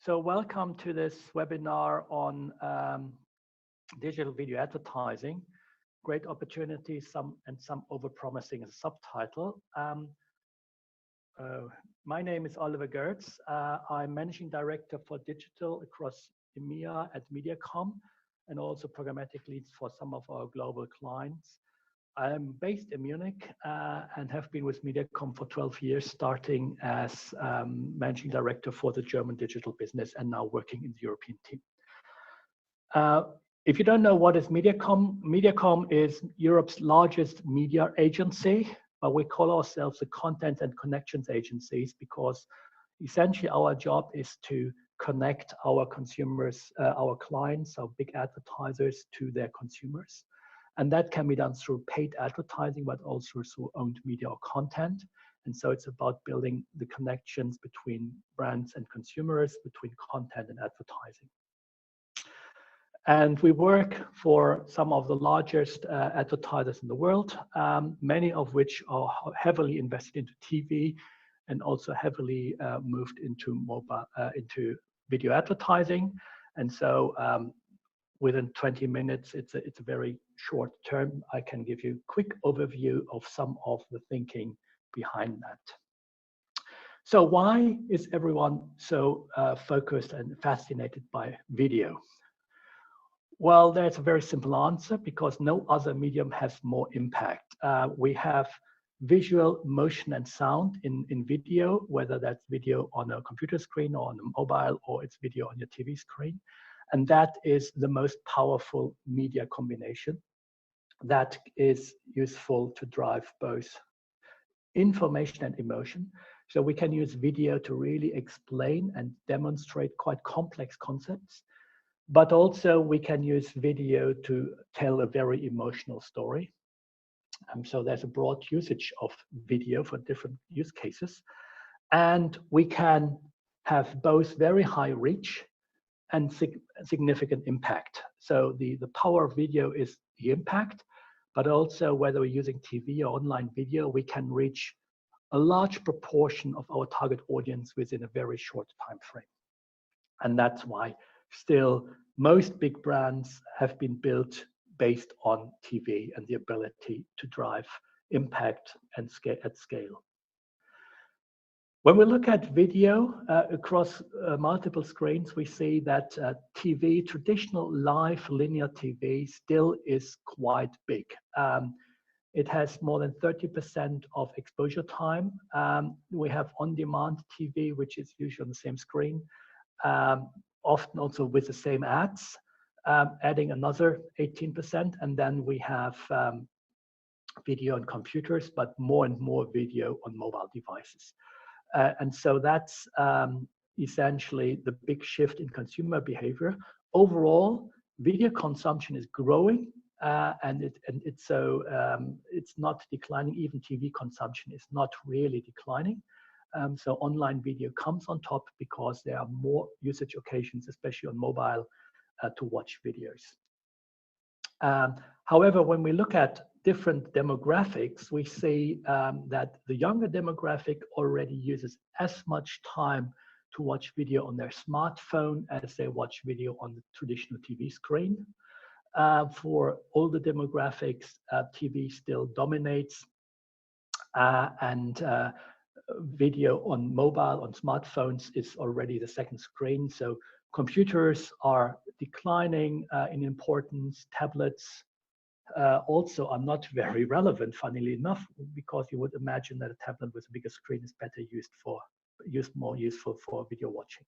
So welcome to this webinar on digital video advertising. Great opportunity, some overpromising as a subtitle. My name is Oliver Gertz. I'm Managing Director for Digital across EMEA at Mediacom and also Programmatic leads for some of our global clients. I'm based in Munich and have been with Mediacom for 12 years, starting as Managing Director for the German digital business and now working in the European team. If you don't know what is Mediacom, Mediacom is Europe's largest media agency, but we call ourselves the content and connections agencies because essentially our job is to connect our consumers, our clients, our big advertisers to their consumers. And that can be done through paid advertising, but also through owned media or content. And so it's about building the connections between brands and consumers, between content and advertising. And we work for some of the largest advertisers in the world, many of which are heavily invested into TV and also heavily moved into mobile, into video advertising. And so within 20 minutes, it's a very short term. I can give you a quick overview of some of the thinking behind that. So why is everyone so focused and fascinated by video? Well, there's a very simple answer, because no other medium has more impact. We have visual, motion, and sound in video, whether that's video on a computer screen or on a mobile, or it's video on your TV screen. And that is the most powerful media combination that is useful to drive both information and emotion. So we can use video to really explain and demonstrate quite complex concepts, but also we can use video to tell a very emotional story. So there's a broad usage of video for different use cases. And we can have both very high reach and significant impact. So the power of video is the impact, but also whether we're using TV or online video, we can reach a large proportion of our target audience within a very short time frame. And that's why still most big brands have been built based on TV and the ability to drive impact and at scale. When we look at video across multiple screens, we see that TV, traditional live linear TV, still is quite big. It has more than 30% of exposure time. We have on-demand TV, which is usually on the same screen, often also with the same ads, adding another 18%. And then we have video on computers, but more and more video on mobile devices. And so that's essentially the big shift in consumer behavior. Overall, video consumption is growing, and it's not declining. Even TV consumption is not really declining. So online video comes on top because there are more usage occasions, especially on mobile, to watch videos. However, when we look at different demographics, we see that the younger demographic already uses as much time to watch video on their smartphone as they watch video on the traditional TV screen. For older demographics, TV still dominates, and video on mobile, on smartphones, is already the second screen. So computers are declining in importance. Tablets also are not very relevant, funnily enough, because you would imagine that a tablet with a bigger screen is better more useful for video watching.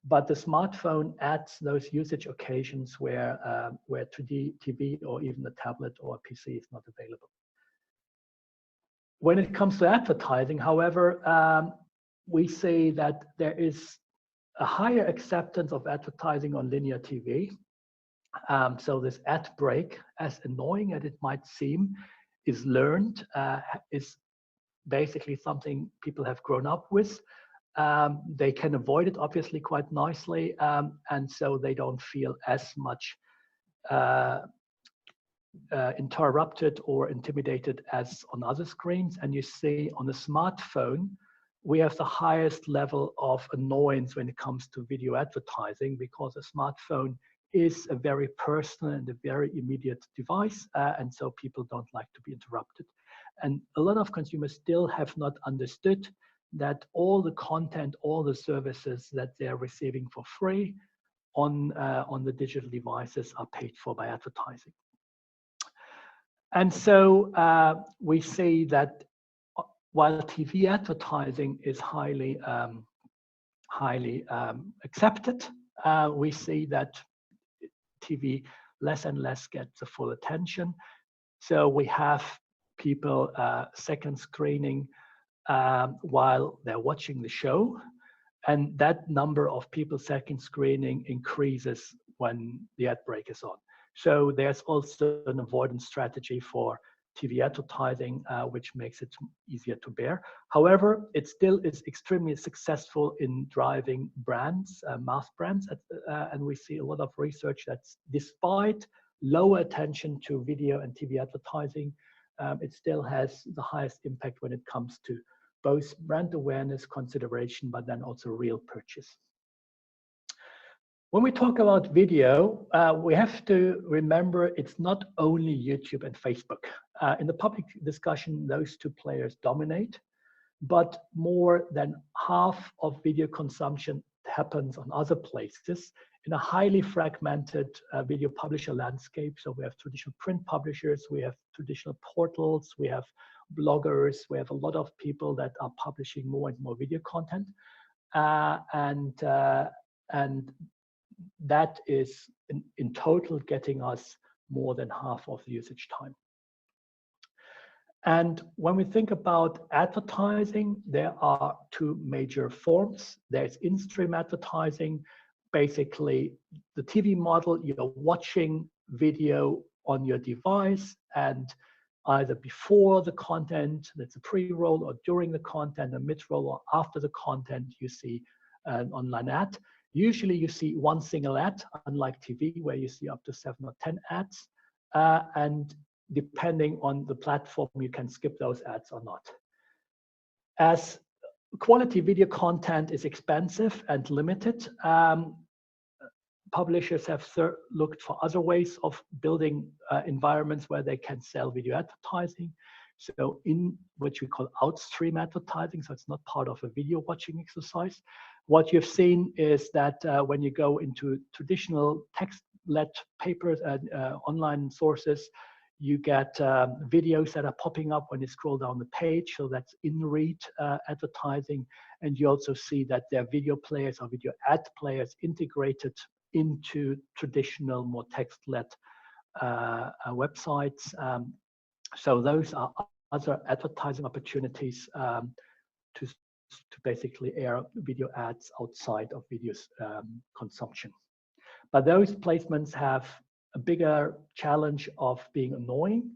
But the smartphone adds those usage occasions where TV or even a tablet or a PC is not available. When it comes to advertising, however, we see that there is a higher acceptance of advertising on linear TV. So this ad break, as annoying as it might seem, is learned, is basically something people have grown up with. They can avoid it obviously quite nicely, and so they don't feel as much interrupted or intimidated as on other screens. And you see on a smartphone, we have the highest level of annoyance when it comes to video advertising, because a smartphone is a very personal and a very immediate device, and so people don't like to be interrupted. And a lot of consumers still have not understood that all the content, all the services that they're receiving for free on the digital devices are paid for by advertising. And so we see that while TV advertising is highly accepted, we see that TV less and less gets the full attention. So we have people second screening while they're watching the show, and that number of people second screening increases when the ad break is on. So there's also an avoidance strategy for TV advertising, which makes it easier to bear. However, it still is extremely successful in driving brands, mass brands, and we see a lot of research that's despite lower attention to video and TV advertising, it still has the highest impact when it comes to both brand awareness consideration, but then also real purchase. When we talk about video, we have to remember it's not only YouTube and Facebook. In the public discussion, those two players dominate, but more than half of video consumption happens on other places in a highly fragmented video publisher landscape. So we have traditional print publishers, we have traditional portals, we have bloggers, we have a lot of people that are publishing more and more video content. And that is in total getting us more than half of the usage time. And when we think about advertising, there are two major forms. There's in-stream advertising, basically the TV model, you're watching video on your device, and either before the content, that's a pre-roll, or during the content, a mid-roll, or after the content, you see an online ad. Usually you see one single ad, unlike TV, where you see up to 7 or 10 ads. And depending on the platform, you can skip those ads or not. As quality video content is expensive and limited, publishers have looked for other ways of building environments where they can sell video advertising. So in what we call outstream advertising, so it's not part of a video watching exercise. What you've seen is that when you go into traditional text-led papers and online sources, you get videos that are popping up when you scroll down the page. So that's in-read advertising. And you also see that there are video players or video ad players integrated into traditional, more text-led websites. So those are other advertising opportunities to basically air video ads outside of video consumption. But those placements have a bigger challenge of being annoying.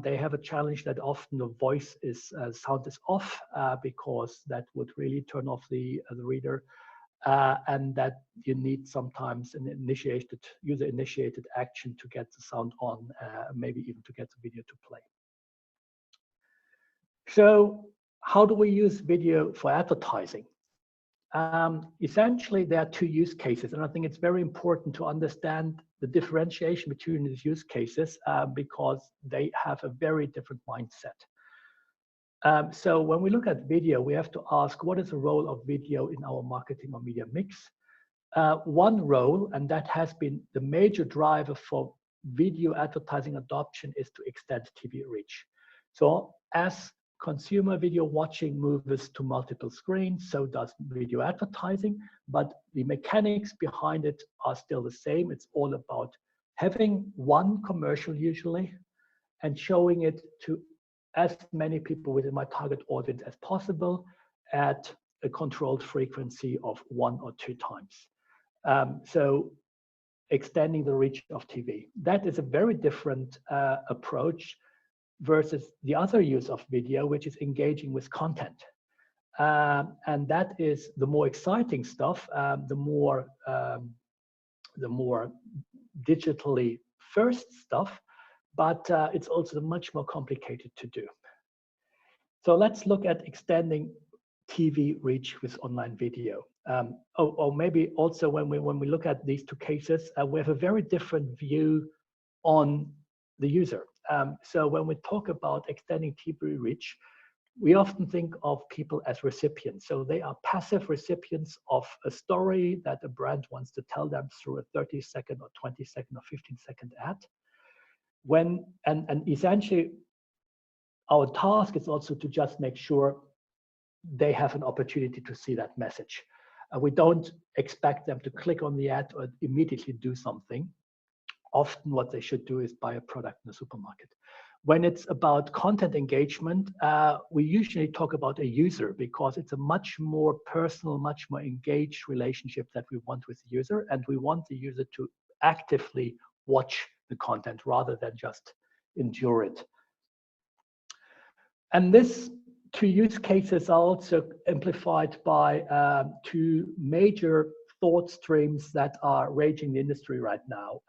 They have a challenge that often the voice sound is off because that would really turn off the reader, and that you need sometimes an user-initiated action to get the sound on, maybe even to get the video to play. So how do we use video for advertising? Essentially, there are two use cases, and I think it's very important to understand the differentiation between these use cases because they have a very different mindset. So when we look at video, we have to ask, what is the role of video in our marketing or media mix? One role, and that has been the major driver for video advertising adoption, is to extend TV reach. So as consumer video watching moves to multiple screens, so does video advertising, but the mechanics behind it are still the same. It's all about having one commercial usually and showing it to as many people within my target audience as possible at a controlled frequency of 1 or 2 times. So extending the reach of TV. That is a very different approach versus the other use of video, which is engaging with content. And that is the more exciting stuff, the more digitally first stuff, but it's also much more complicated to do. So let's look at extending TV reach with online video. Or maybe also when we look at these two cases, we have a very different view on the user. So when we talk about extending TV reach, we often think of people as recipients. So they are passive recipients of a story that a brand wants to tell them through a 30-second or 20-second or 15-second ad. And essentially, our task is also to just make sure they have an opportunity to see that message. We don't expect them to click on the ad or immediately do something. Often what they should do is buy a product in the supermarket. When it's about content engagement, we usually talk about a user because it's a much more personal, much more engaged relationship that we want with the user. And we want the user to actively watch the content rather than just endure it. And this two use cases are also amplified by two major thought streams that are raging in the industry right now.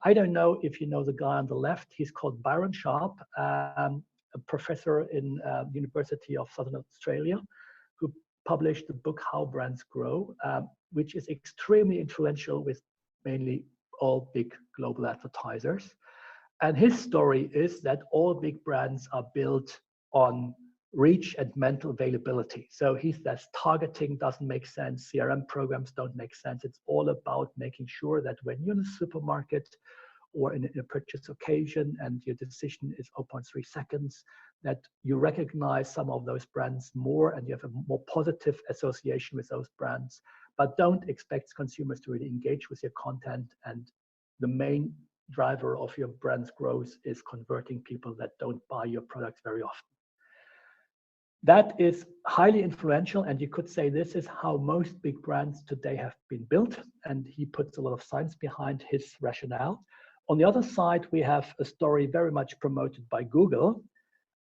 I don't know if you know the guy on the left. He's called Byron Sharp, a professor in University of Southern Australia, who published the book How Brands Grow, which is extremely influential with mainly all big global advertisers. And his story is that all big brands are built on reach and mental availability. So he says targeting doesn't make sense, CRM programs don't make sense. It's all about making sure that when you're in a supermarket or in a purchase occasion and your decision is 0.3 seconds, that you recognize some of those brands more and you have a more positive association with those brands, but don't expect consumers to really engage with your content. And the main driver of your brand's growth is converting people that don't buy your products very often. That is highly influential, and you could say this is how most big brands today have been built, and he puts a lot of science behind his rationale. On the other side, we have a story very much promoted by Google,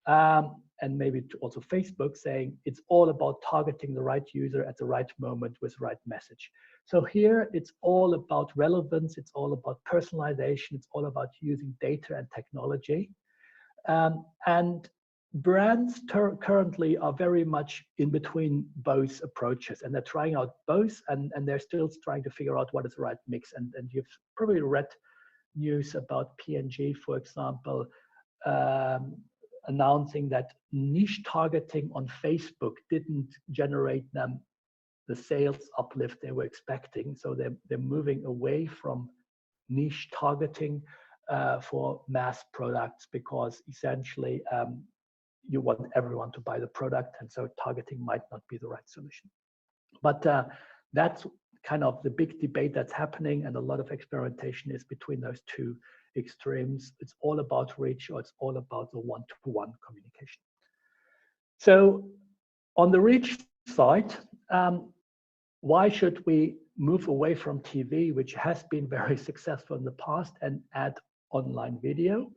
and maybe also Facebook, saying it's all about targeting the right user at the right moment with the right message. So here it's all about relevance, it's all about personalization, it's all about using data and technology. And brands currently are very much in between both approaches, and they're trying out both, and they're still trying to figure out what is the right mix. And you've probably read news about P&G, for example, announcing that niche targeting on Facebook didn't generate them the sales uplift they were expecting. So they're moving away from niche targeting for mass products, because essentially you want everyone to buy the product, and so targeting might not be the right solution. But that's kind of the big debate that's happening, and a lot of experimentation is between those two extremes. It's all about reach, or it's all about the one-to-one communication. So on the reach side, why should we move away from TV, which has been very successful in the past, and add online video?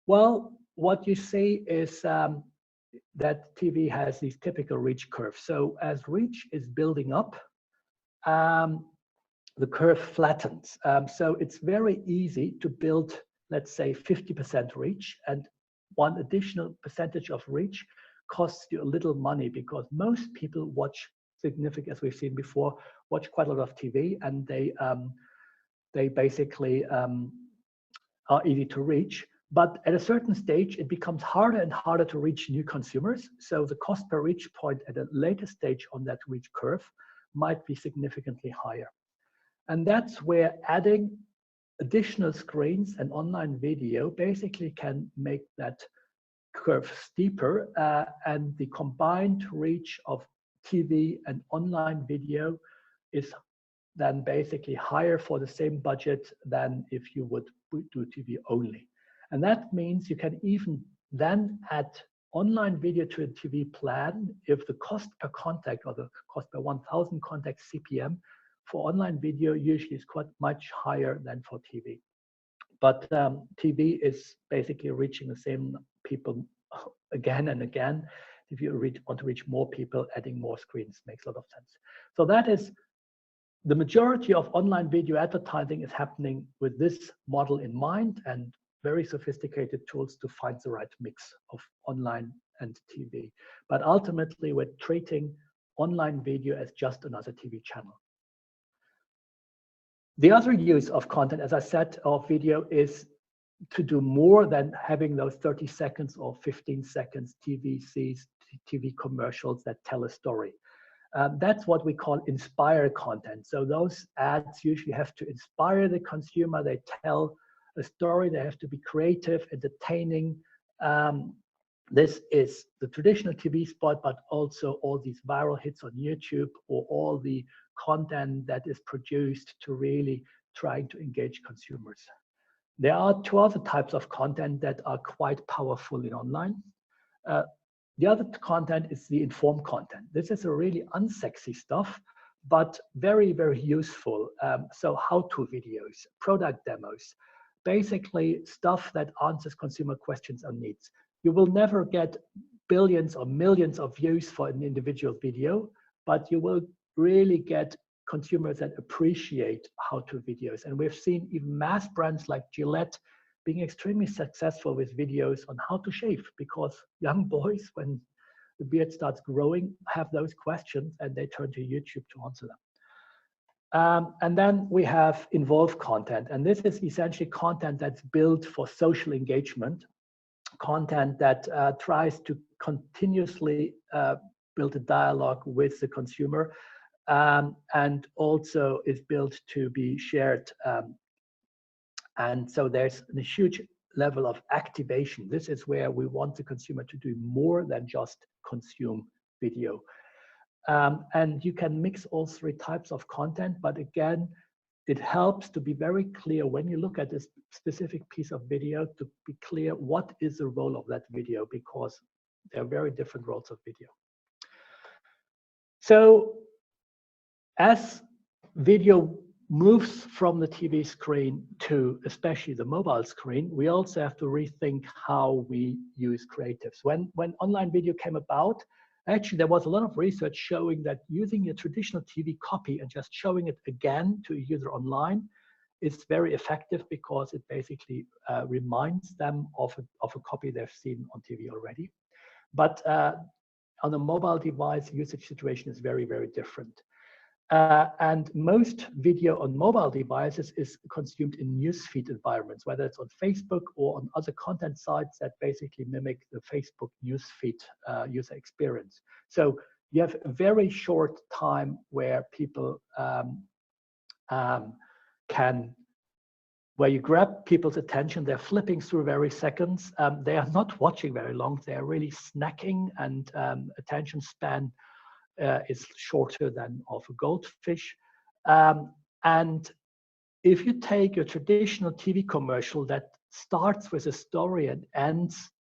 Well, what you see is that TV has these typical reach curves. So as reach is building up, the curve flattens. So it's very easy to build, let's say, 50% reach, and one additional percentage of reach costs you a little money, because most people watch significant, as we've seen before, watch quite a lot of TV, and they basically are easy to reach. But at a certain stage, it becomes harder and harder to reach new consumers. So the cost per reach point at a later stage on that reach curve might be significantly higher. And that's where adding additional screens and online video basically can make that curve steeper. And the combined reach of TV and online video is then basically higher for the same budget than if you would do TV only. And that means you can even then add online video to a TV plan if the cost per contact, or the cost per 1,000 contacts CPM for online video usually is quite much higher than for TV. But TV is basically reaching the same people again and again. If you want to reach more people, adding more screens makes a lot of sense. So that is the majority of online video advertising is happening with this model in mind, and very sophisticated tools to find the right mix of online and TV. But ultimately, we're treating online video as just another TV channel. The other use of content, as I said, of video is to do more than having those 30 seconds or 15 seconds TV commercials that tell a story. That's what we call inspire content. So those ads usually have to inspire the consumer. They tell a story. They have to be creative, entertaining. This is the traditional TV spot, but also all these viral hits on YouTube or all the content that is produced to really trying to engage consumers. There are two other types of content that are quite powerful in online. The other content is the informed content. This is a really unsexy stuff, but very, very useful. So how-to videos, product demos, basically stuff that answers consumer questions and needs. You will never get billions or millions of views for an individual video, but you will really get consumers that appreciate how-to videos. And we've seen even mass brands like Gillette being extremely successful with videos on how to shave, because young boys, when the beard starts growing, have those questions and they turn to YouTube to answer them. And then we have involved content. And this is essentially content that's built for social engagement, content that tries to continuously build a dialogue with the consumer, and also is built to be shared. And so there's a huge level of activation. This is where we want the consumer to do more than just consume video. And you can mix all three types of content, but again, it helps to be very clear when you look at this specific piece of video, to be clear what is the role of that video, because there are very different roles of video. So as video moves from the TV screen to especially the mobile screen, we also have to rethink how we use creatives. When online video came about, actually there was a lot of research showing that using a traditional TV copy and just showing it again to a user online is very effective, because it basically reminds them of a copy they've seen on TV already. But on a mobile device, usage situation is very, very different. And most video on mobile devices is consumed in newsfeed environments, whether it's on Facebook or on other content sites that basically mimic the Facebook newsfeed user experience. So you have a very short time where people where you grab people's attention, they're flipping through very seconds. They are not watching very long. They're really snacking, and attention span is shorter than of a goldfish. And if you take a traditional TV commercial that starts with a story and ends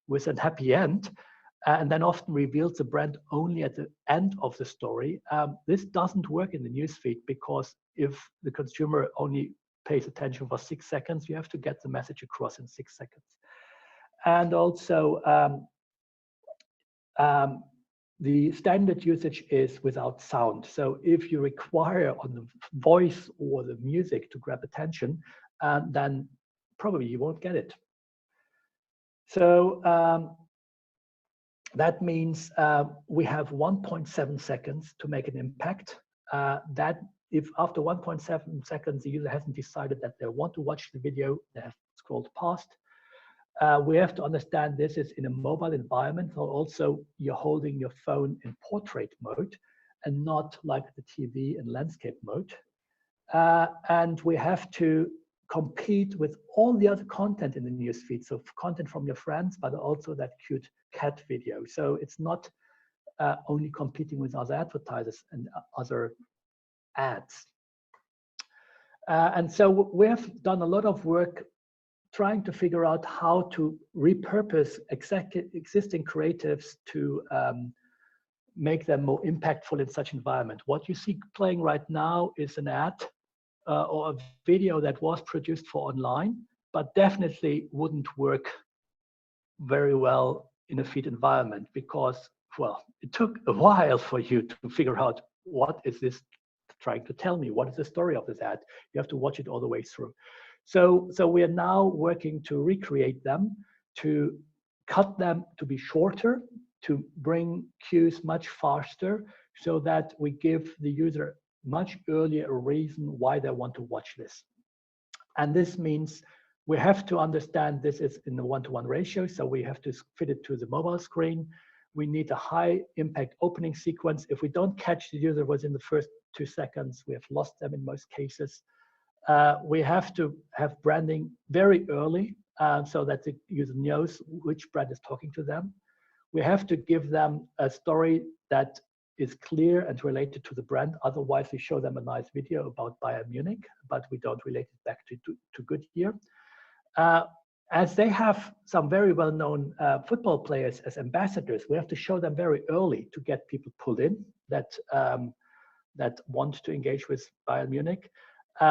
with a happy end, and then often reveals the brand only at the end of the story, this doesn't work in the newsfeed, because if the consumer only pays attention for 6 seconds, you have to get the message across in 6 seconds. And also, the standard usage is without sound. So if you require on the voice or the music to grab attention, then probably you won't get it. So that means we have 1.7 seconds to make an impact. That if after 1.7 seconds the user hasn't decided that they want to watch the video, they have scrolled past. We have to understand this is in a mobile environment, so also you're holding your phone in portrait mode and not like the TV in landscape mode. And we have to compete with all the other content in the newsfeed, so content from your friends, but also that cute cat video. So it's not only competing with other advertisers and other ads. And so we have done a lot of work trying to figure out how to repurpose existing creatives to make them more impactful in such environment. What you see playing right now is an ad or a video that was produced for online, but definitely wouldn't work very well in a feed environment, because, well, it took a while for you to figure out what is this trying to tell me? What is the story of this ad? You have to watch it all the way through. So we are now working to recreate them, to cut them to be shorter, to bring queues much faster, so that we give the user much earlier a reason why they want to watch this. And this means we have to understand this is in a one-to-one ratio, so we have to fit it to the mobile screen. We need a high impact opening sequence. If we don't catch the user within the first 2 seconds, we have lost them in most cases. We have to have branding very early so that the user knows which brand is talking to them. We have to give them a story that is clear and related to the brand. Otherwise, we show them a nice video about Bayern Munich, but we don't relate it back to Goodyear. As they have some very well-known football players as ambassadors, we have to show them very early to get people pulled in that want to engage with Bayern Munich.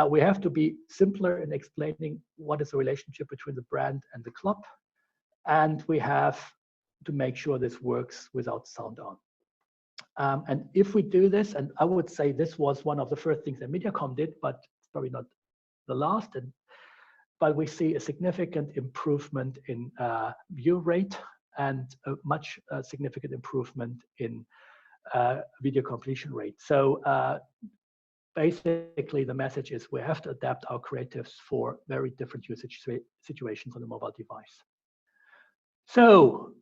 We have to be simpler in explaining what is the relationship between the brand and the club. And we have to make sure this works without sound on. And if we do this, and I would say this was one of the first things that Mediacom did, but it's probably not the last, but we see a significant improvement in view rate and a much significant improvement in video completion rate. So basically the message is we have to adapt our creatives for very different usage situations on the mobile device. So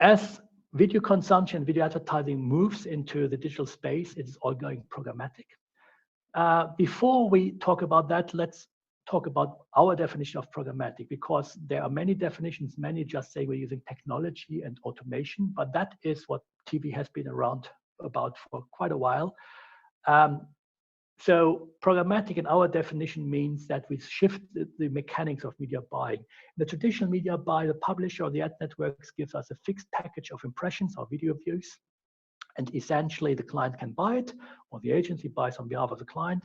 as video consumption, video advertising moves into the digital space, it is all going programmatic. Before we talk about that, let's talk about our definition of programmatic, because there are many definitions. Many just say we're using technology and automation, but that is what TV has been around about for quite a while. So programmatic in our definition means that we shift the mechanics of media buying. In the traditional media buy, the publisher or the ad networks gives us a fixed package of impressions or video views, and essentially the client can buy it, or the agency buys on behalf of the client,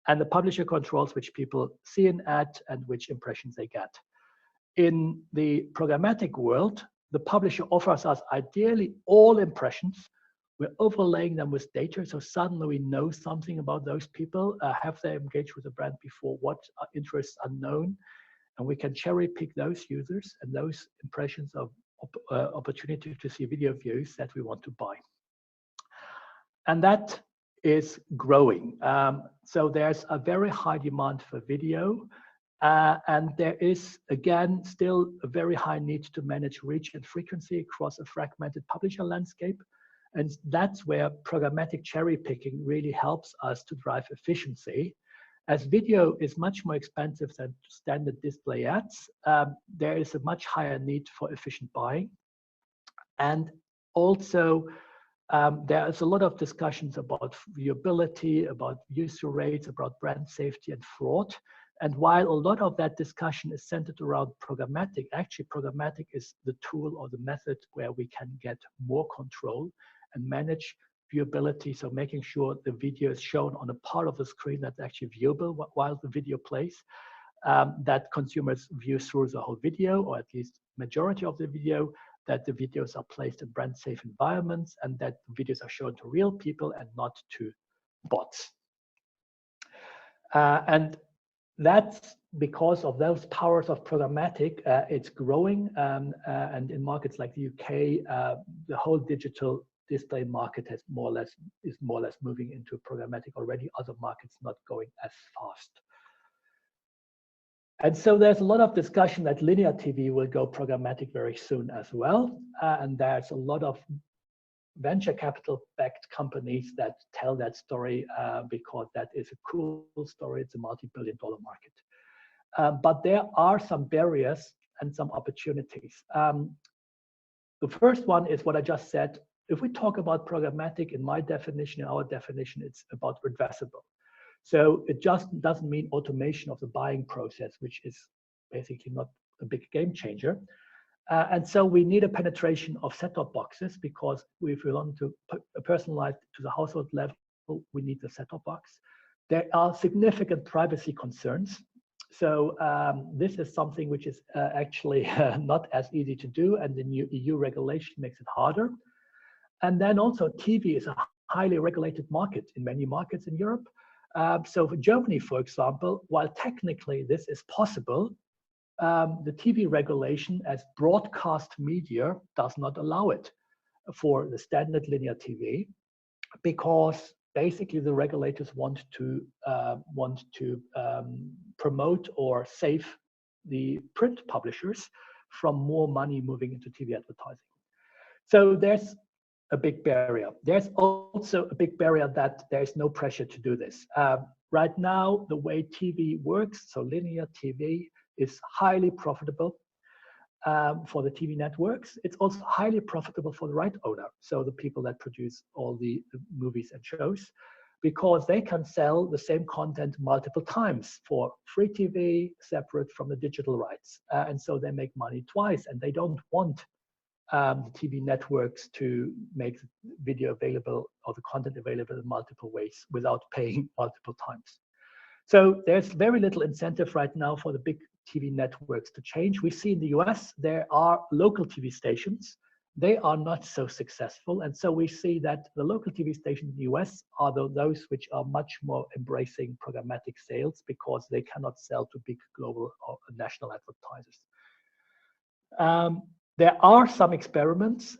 and the publisher controls which people see an ad and which impressions they get. In the programmatic world, the publisher offers us ideally all impressions. We're overlaying them with data, so suddenly we know something about those people. Have they engaged with the brand before? What interests are known? And we can cherry pick those users and those impressions of opportunity to see video views that we want to buy. And that is growing. So there's a very high demand for video. And there is, again, still a very high need to manage reach and frequency across a fragmented publisher landscape. And that's where programmatic cherry picking really helps us to drive efficiency. As video is much more expensive than standard display ads, there is a much higher need for efficient buying. And also, there is a lot of discussions about viewability, about user rates, about brand safety and fraud. And while a lot of that discussion is centered around programmatic, actually programmatic is the tool or the method where we can get more control and manage viewability, so making sure the video is shown on a part of the screen that's actually viewable while the video plays, that consumers view through the whole video, or at least majority of the video, that the videos are placed in brand safe environments, and that videos are shown to real people and not to bots. And that's because of those powers of programmatic. It's growing, and in markets like the UK, the whole digital display market is more or less moving into programmatic already. Other markets not going as fast. And so there's a lot of discussion that linear TV will go programmatic very soon as well. And there's a lot of venture capital backed companies that tell that story because that is a cool story. It's a multi-billion-dollar market. But there are some barriers and some opportunities. The first one is what I just said. If we talk about programmatic, in my definition, in our definition, it's about addressable. So it just doesn't mean automation of the buying process, which is basically not a big game changer. And so we need a penetration of set-top boxes, because if we want to personalize to the household level, we need the set-top box. There are significant privacy concerns. So this is something which is actually not as easy to do, and the new EU regulation makes it harder. And then also TV is a highly regulated market in many markets in Europe. So for Germany, for example, while technically this is possible, the TV regulation as broadcast media does not allow it for the standard linear TV, because basically the regulators want to promote or save the print publishers from more money moving into TV advertising. So there's a big barrier. There's also a big barrier that there is no pressure to do this. Right now, the way TV works, so linear TV is highly profitable for the TV networks. It's also highly profitable for the right owner, so the people that produce all the movies and shows, because they can sell the same content multiple times for free TV separate from the digital rights. And so they make money twice, and they don't want the TV networks to make video available or the content available in multiple ways without paying multiple times. So there's very little incentive right now for the big TV networks to change. We see in the US, there are local TV stations. They are not so successful. And so we see that the local TV stations in the US are those which are much more embracing programmatic sales because they cannot sell to big global or national advertisers. There are some experiments,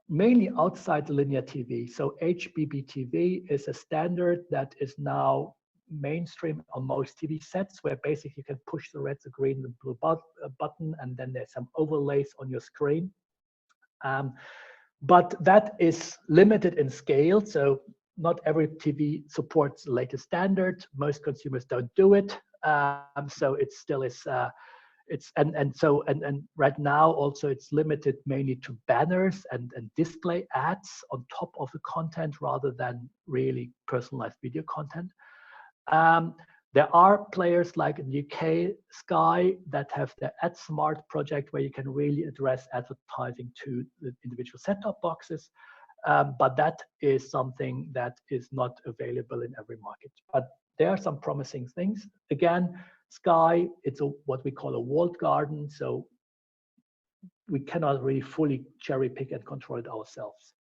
mainly outside the linear TV. So HbbTV is a standard that is now mainstream on most TV sets, where basically you can push the red, the green, the blue button, and then there's some overlays on your screen. But that is limited in scale. So not every TV supports the latest standard. Most consumers don't do it. So it still is. And right now also it's limited mainly to banners and display ads on top of the content rather than really personalized video content. There are players like in the UK, Sky, that have the AdSmart project where you can really address advertising to the individual set-top boxes. But that is something that is not available in every market. But there are some promising things. Again, Sky, it's what we call a walled garden, so we cannot really fully cherry pick and control it ourselves.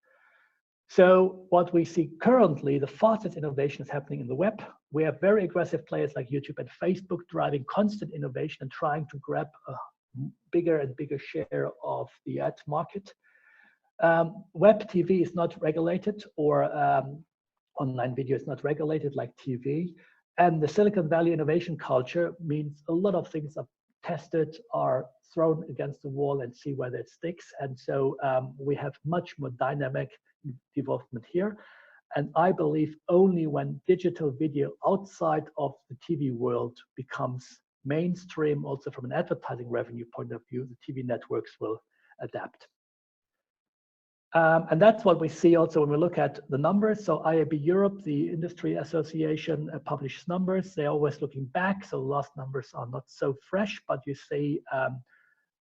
So what we see currently, the fastest innovation is happening in the web. We have very aggressive players like YouTube and Facebook driving constant innovation and trying to grab a bigger and bigger share of the ad market. Web TV is not regulated, or online video is not regulated like TV. And the Silicon Valley innovation culture means a lot of things are tested, are thrown against the wall and see whether it sticks. And so we have much more dynamic development here. And I believe only when digital video outside of the TV world becomes mainstream, also from an advertising revenue point of view, the TV networks will adapt. And that's what we see also when we look at the numbers. So IAB Europe, the industry association, publishes numbers. They're always looking back, so the last numbers are not so fresh, but you see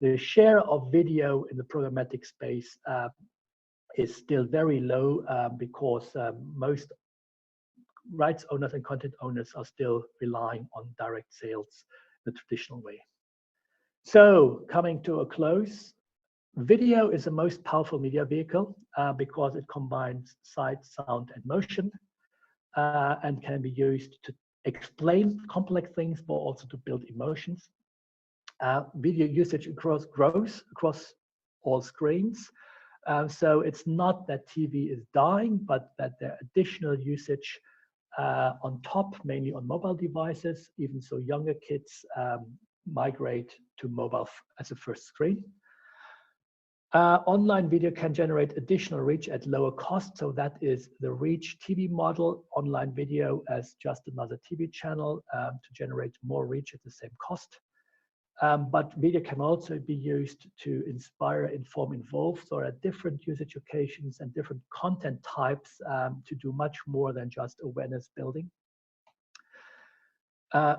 the share of video in the programmatic space is still very low because most rights owners and content owners are still relying on direct sales the traditional way. So coming to a close, video is the most powerful media vehicle because it combines sight, sound, and motion and can be used to explain complex things, but also to build emotions. Video usage grows across all screens. So it's not that TV is dying, but that there are additional usage on top, mainly on mobile devices. Even so, younger kids migrate to mobile as a first screen. Online video can generate additional reach at lower cost. So that is the reach TV model, online video as just another TV channel to generate more reach at the same cost. But video can also be used to inspire, inform, involve, so at different usage occasions and different content types to do much more than just awareness building.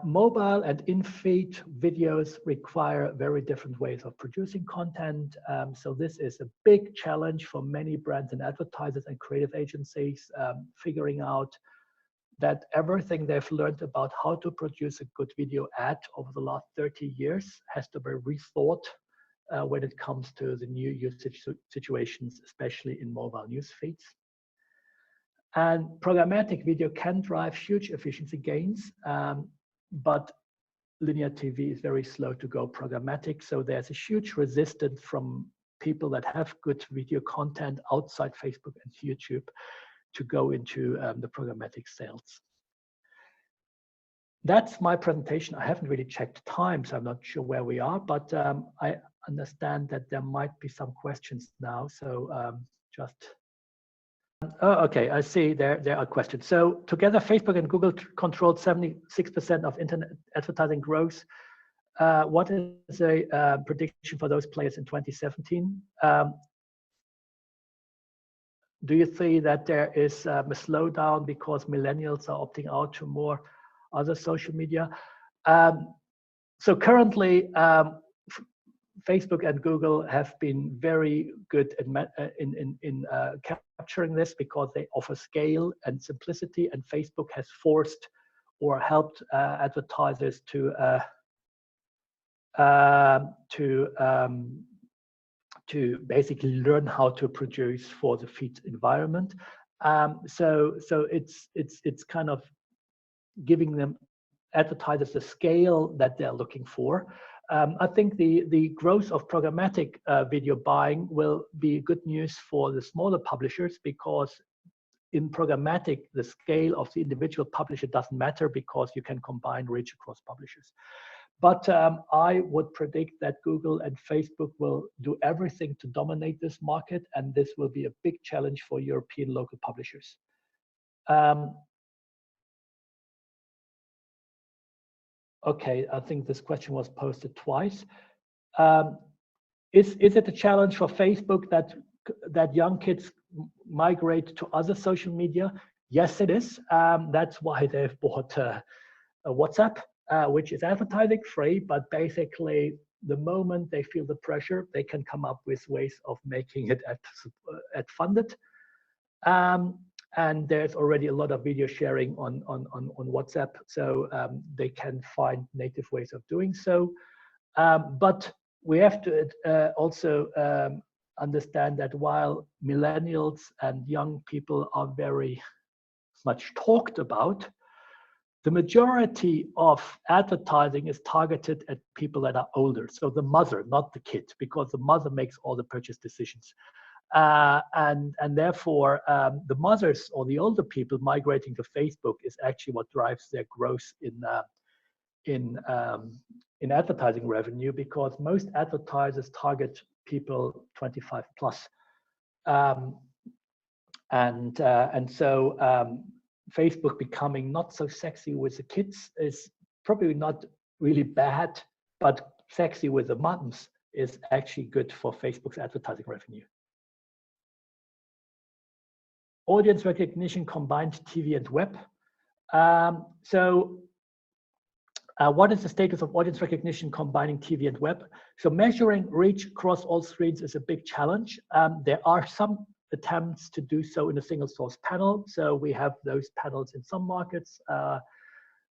Mobile and in-feed videos require very different ways of producing content. So this is a big challenge for many brands and advertisers and creative agencies, figuring out that everything they've learned about how to produce a good video ad over the last 30 years has to be rethought when it comes to the new usage situations, especially in mobile news feeds. And programmatic video can drive huge efficiency gains, but linear TV is very slow to go programmatic. So there's a huge resistance from people that have good video content outside Facebook and YouTube to go into the programmatic sales. That's my presentation. I haven't really checked time, so I'm not sure where we are, but I understand that there might be some questions now. So okay, I see there are questions. So together, Facebook and Google controlled 76% of internet advertising growth. What is a prediction for those players in 2017? Do you see that there is a slowdown because millennials are opting out to more other social media? So currently, Facebook and Google have been very good in capturing this because they offer scale and simplicity, and Facebook has forced or helped advertisers to basically learn how to produce for the feed environment. So it's kind of giving them advertisers the scale that they're looking for. I think the growth of programmatic video buying will be good news for the smaller publishers, because in programmatic, the scale of the individual publisher doesn't matter because you can combine reach across publishers. But I would predict that Google and Facebook will do everything to dominate this market, and this will be a big challenge for European local publishers. Okay, I think this question was posted twice. Is it a challenge for Facebook that young kids migrate to other social media? Yes, it is. That's why they've bought a WhatsApp, which is advertising free, but basically the moment they feel the pressure, they can come up with ways of making it ad funded. And there's already a lot of video sharing on WhatsApp, so they can find native ways of doing so. But we have to also understand that while millennials and young people are very much talked about, the majority of advertising is targeted at people that are older. So the mother, not the kid, because the mother makes all the purchase decisions. And therefore, the mothers or the older people migrating to Facebook is actually what drives their growth in advertising revenue, because most advertisers target people 25 plus. And so Facebook becoming not so sexy with the kids is probably not really bad, but sexy with the moms is actually good for Facebook's advertising revenue. Audience recognition combined TV and web. What is the status of audience recognition combining TV and web? So measuring reach across all screens is a big challenge. There are some attempts to do so in a single source panel. So we have those panels in some markets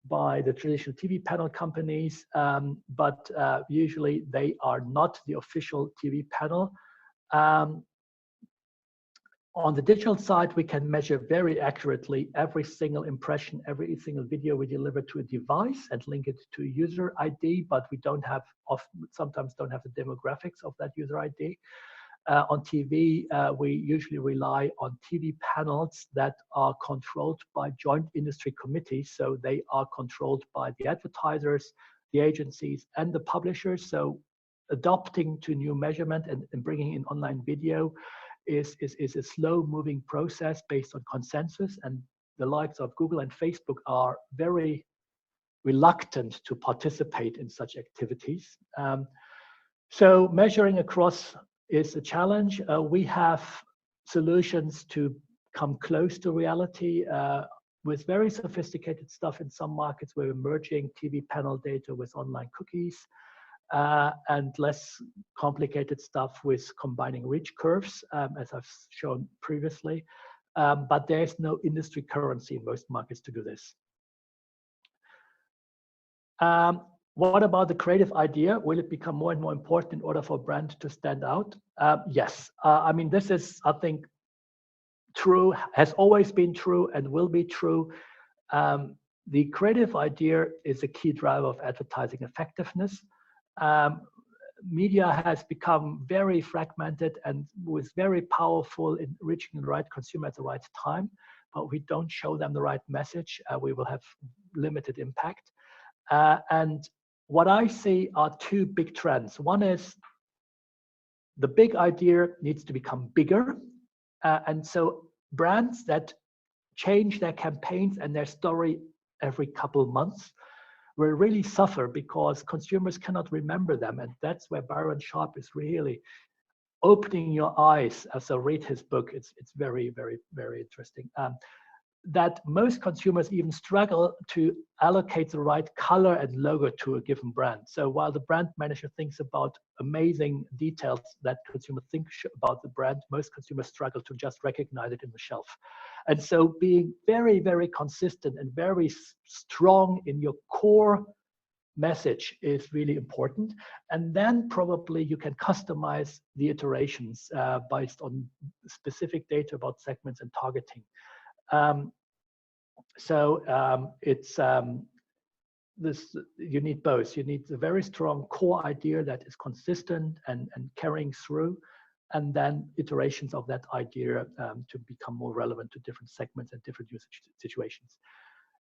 by the traditional TV panel companies, but usually they are not the official TV panel. On the digital side, we can measure very accurately every single impression, every single video we deliver to a device and link it to a user ID, but we don't have, sometimes don't have the demographics of that user ID. On TV, we usually rely on TV panels that are controlled by joint industry committees. So they are controlled by the advertisers, the agencies, and the publishers. So adopting to new measurement and bringing in online video is a slow moving process based on consensus, and the likes of Google and Facebook are very reluctant to participate in such activities. So measuring across is a challenge. We have solutions to come close to reality with very sophisticated stuff in some markets. We're merging TV panel data with online cookies. And less complicated stuff with combining reach curves, as I've shown previously. But there's no industry currency in most markets to do this. What about the creative idea? Will it become more and more important in order for a brand to stand out? Yes. I mean, this is, I think, true, has always been true and will be true. The creative idea is a key driver of advertising effectiveness. Media has become very fragmented and was very powerful in reaching the right consumer at the right time, but we don't show them the right message, we will have limited impact. And what I see are two big trends. One is the big idea needs to become bigger. And so brands that change their campaigns and their story every couple of months will really suffer because consumers cannot remember them. And that's where Byron Sharp is really opening your eyes. So read his book. It's very, very, very interesting. That most consumers even struggle to allocate the right color and logo to a given brand. So while the brand manager thinks about amazing details that consumers think about the brand, most consumers struggle to just recognize it in the shelf. And so being very, very consistent and very strong in your core message is really important. And then probably you can customize the iterations based on specific data about segments and targeting. You need both. You need a very strong core idea that is consistent and carrying through, and then iterations of that idea to become more relevant to different segments and different usage situations.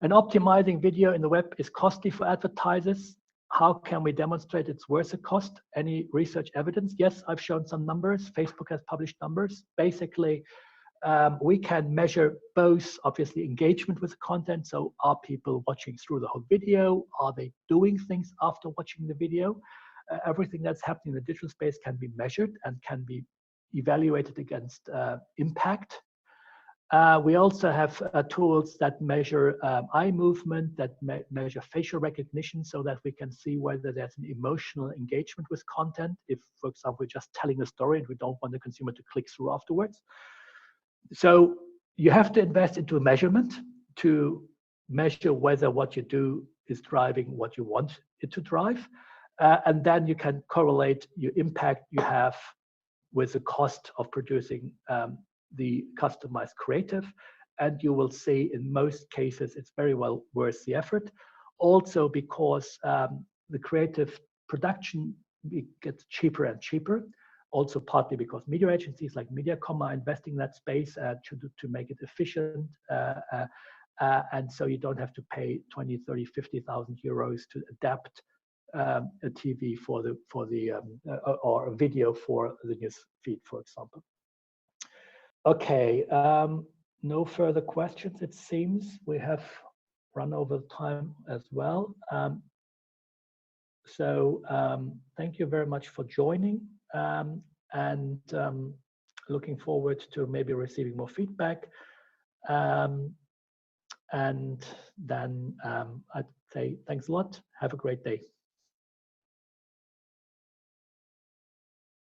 And optimizing video in the web is costly for advertisers. How can we demonstrate it's worth the cost? Any research evidence? Yes, I've shown some numbers. Facebook has published numbers. Basically, we can measure both, obviously, engagement with the content. So are people watching through the whole video? Are they doing things after watching the video? Everything that's happening in the digital space can be measured and can be evaluated against impact. We also have tools that measure eye movement, that measure facial recognition, so that we can see whether there's an emotional engagement with content. If, for example, we're just telling a story and we don't want the consumer to click through afterwards. So you have to invest into a measurement to measure whether what you do is driving what you want it to drive. And then you can correlate your impact you have with the cost of producing the customized creative. And you will see in most cases, it's very well worth the effort. Also because the creative production gets cheaper and cheaper. Also partly because media agencies like Mediacom are investing in that space to make it efficient. And so you don't have to pay 20, 30, 50,000 euros to adapt a TV or a video for the news feed, for example. Okay, no further questions, it seems. We have run over time as well. Thank you very much for joining, and looking forward to maybe receiving more feedback. And then I'd say thanks a lot. Have a great day.